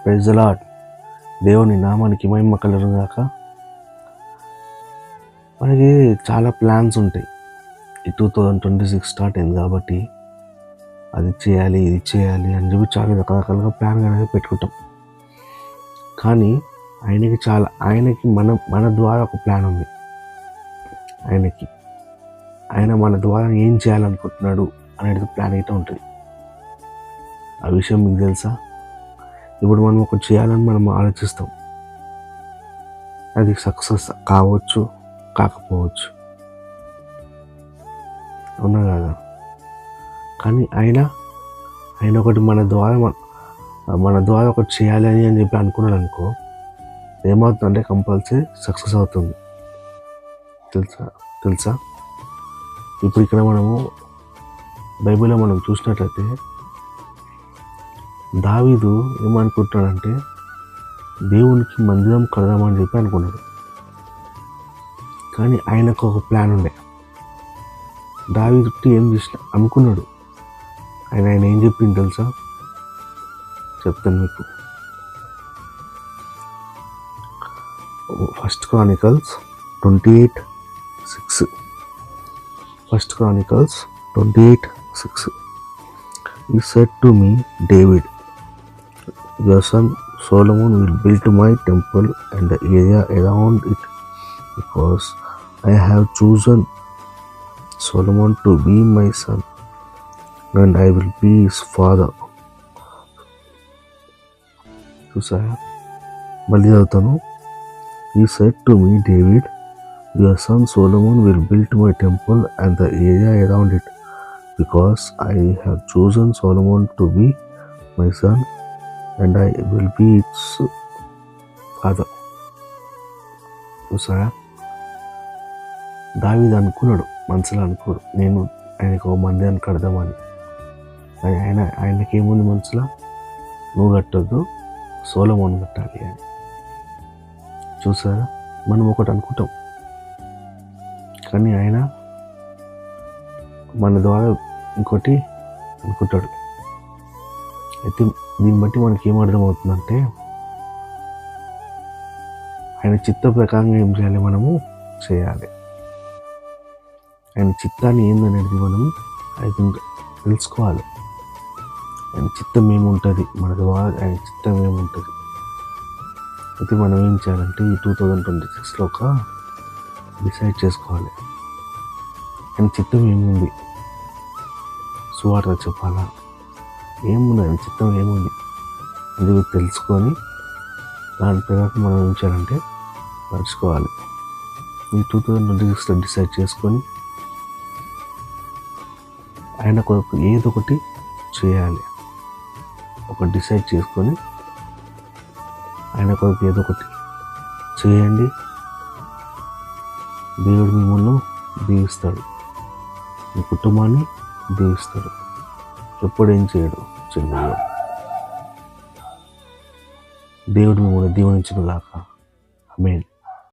Praise the lord. దేవుని నామానికి మహిమ కలుగును గాక. మనకి చాలా ప్లాన్స్ ఉంటాయి. ఈ 2026 స్టార్ట్ అయింది కాబట్టి అది చేయాలి, ఇది చేయాలి అని చెప్పి చాలా రకరకాలుగా ప్లాన్ అనేది పెట్టుకుంటాం. కానీ ఆయనకి మన ద్వారా ఒక ప్లాన్ ఉంది. ఆయన మన ద్వారా ఏం చేయాలనుకుంటున్నాడు అనేది ప్లాన్ అయితే ఉంటుంది. ఆ విషయం మీకు తెలుసా? ఇప్పుడు మనం ఒకటి చేయాలని మనం ఆలోచిస్తాం. అది సక్సెస్ కావచ్చు, కాకపోవచ్చు, అవునా కదా? కానీ ఆయన ఒకటి మన ద్వారా ఒకటి చేయాలి అని చెప్పి అనుకున్నాడు అనుకో, ఏమవుతుందంటే కంపల్సరీ సక్సెస్ అవుతుంది. తెలుసా ఇప్పుడు ఇక్కడ మనము బైబిల్లో మనం చూసినట్లయితే దావీదు ఏమనుకుంటున్నాడంటే దేవునికి మందిరం కడదామని చెప్పి అనుకున్నాడు. కానీ ఆయనకు ఒక ప్లాన్ ఉండే. దావీదు ఏం చేసిన అనుకున్నాడు, ఆయన ఏం చెప్పింది తెలుసా? చెప్తాను మీకు. First Chronicles 28:6. First Chronicles 28:6. He said to me, David, your son Solomon will build my temple and the area around it, because I have chosen Solomon to be my son, and I will be his father. చూసారా? మళ్ళీ చదువుతాను. He said to me, David, your son Solomon will build my temple and the area around it, because I have chosen Solomon to be my son, and I will be its father. చూసారా? దావీదు అనుకున్నాడు, మనసులో అనుకోడు నేను ఆయనకు ఒక మందిరాన్ని కడదామని. ఆయనకేముంది మనసులో? నువ్వు కట్టొద్దు, సొలొమోను కట్టాలి అని. చూసారా? మనం ఒకటి అనుకుంటాం, కానీ ఆయన మన ద్వారా ఇంకోటి అనుకుంటాడు. అయితే దీన్ని బట్టి మనకి ఏం అర్థమవుతుందంటే ఆయన చిత్త ప్రకారంగా ఏం చేయాలి, మనము చేయాలి. ఆయన చిత్తాన్ని ఏందనేది మనము తెలుసుకోవాలి. ఆయన చిత్తం ఏముంటుంది, మన ద్వారా ఆయన చిత్తం ఏముంటుంది. అయితే మనం ఏం చేయాలంటే ఈ 2026లో ఒక డిసైడ్ చేసుకోవాలి. ఆయన చిత్తం ఏముంది, సువార్త చెప్పాలా, ఏముంది, ఆయన చిత్తం ఏముంది అది తెలుసుకొని దాని ప్రకారం మనం ఏం చేయాలంటే నడుచుకోవాలి. ఈ 2026లో డిసైడ్ చేసుకొని ఆయన కొరకు ఏదో ఒకటి చేయాలి. ఒక డిసైడ్ చేసుకొని ఆయన కొరకు ఏదో ఒకటి చేయండి. దేవుడు మిమ్మల్ని దీవిస్తాడు, మీ కుటుంబాన్ని దీవిస్తాడు. ఎప్పుడేం చేయడు, చిన్నయ్యాడు. దేవుడు మిమ్మల్ని దీవించును గాక. ఆమేన్.